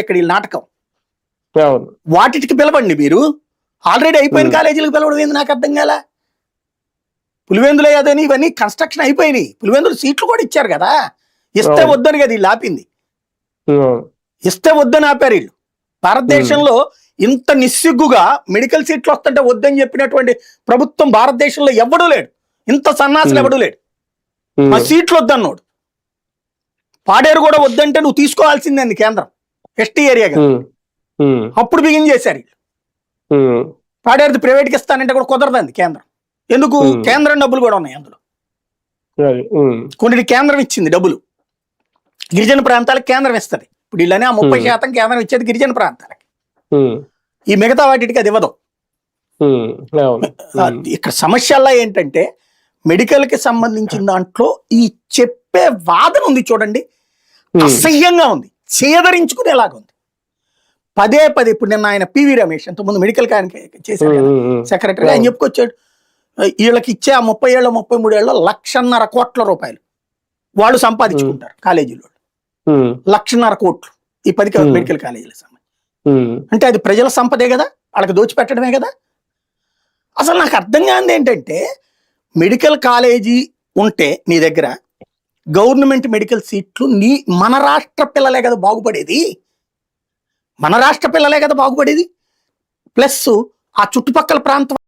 ఇక్కడ ఈ నాటకం. అవును. వాటికి పిలవండి మీరు. ఆల్రెడీ అయిపోయిన కాలేజీలకు పిలవడం ఏంది నాకు అర్థం కాల. పులివెందులు అదని ఇవన్నీ కన్స్ట్రక్షన్ అయిపోయినాయి. పులివెందులు సీట్లు కూడా ఇచ్చారు కదా, ఇస్తే వద్దని కదా వీళ్ళు ఆపింది. ఇస్తే వద్దని ఆపారు వీళ్ళు. భారతదేశంలో ఇంత నిస్సిగ్గుగా మెడికల్ సీట్లు వస్తుంటే వద్దని చెప్పినటువంటి ప్రభుత్వం భారతదేశంలో ఎవడూ లేడు. ఇంత సన్నాసులు ఎవడూ లేడు. మా సీట్లు వద్దన్నోడు. పాడేరు కూడా వద్దంటే నువ్వు తీసుకోవాల్సిందే కేంద్రం, ఎస్టీ ఏరియా కదా. అప్పుడు బిగిన్ చేశారు వీళ్ళు. పాడేరుది ప్రైవేట్కి ఇస్తానంటే కూడా కుదరదండి కేంద్రం. ఎందుకు? కేంద్రం డబ్బులు కూడా ఉన్నాయి అందులో. కొన్ని కేంద్రం ఇచ్చింది డబ్బులు, గిరిజన ప్రాంతాలకు కేంద్రం ఇస్తుంది. ఇప్పుడు వీళ్ళని ఆ 30% కేంద్రం ఇచ్చేది గిరిజన ప్రాంతాలకి, ఈ మిగతా వాటికి అది ఇవ్వదు. ఇక్కడ సమస్యల్లో ఏంటంటే మెడికల్ కి సంబంధించిన దాంట్లో ఈ చెప్పే వాదన ఉంది చూడండి, అసహ్యంగా ఉంది, చేదరించుకునేలాగా ఉంది. పదే పదే ఇప్పుడు నిన్న ఆయన పివి రమేష్ అంతకుముందు మెడికల్ చేశాడు సెక్రటరీ, ఆయన చెప్పుకొచ్చాడు వీళ్ళకి ఇచ్చే ఆ 30 ఏళ్ళు 33 ఏళ్ళు 1,50,000 కోట్ల రూపాయలు వాళ్ళు సంపాదించుకుంటారు కాలేజీలో. 1,50,000 కోట్లు ఈ 10 మెడికల్ కాలేజీల సంబంధించి. అంటే అది ప్రజల సంపదే కదా, వాళ్ళకి దోచిపెట్టడమే కదా. అసలు నాకు అర్థం కానిది ఏంటంటే మెడికల్ కాలేజీ ఉంటే నీ దగ్గర గవర్నమెంట్ మెడికల్ సీట్లు మన రాష్ట్ర పిల్లలే కదా బాగుపడేది, మన రాష్ట్ర పిల్లలే కదా బాగుపడేది. ప్లస్ ఆ చుట్టుపక్కల ప్రాంతం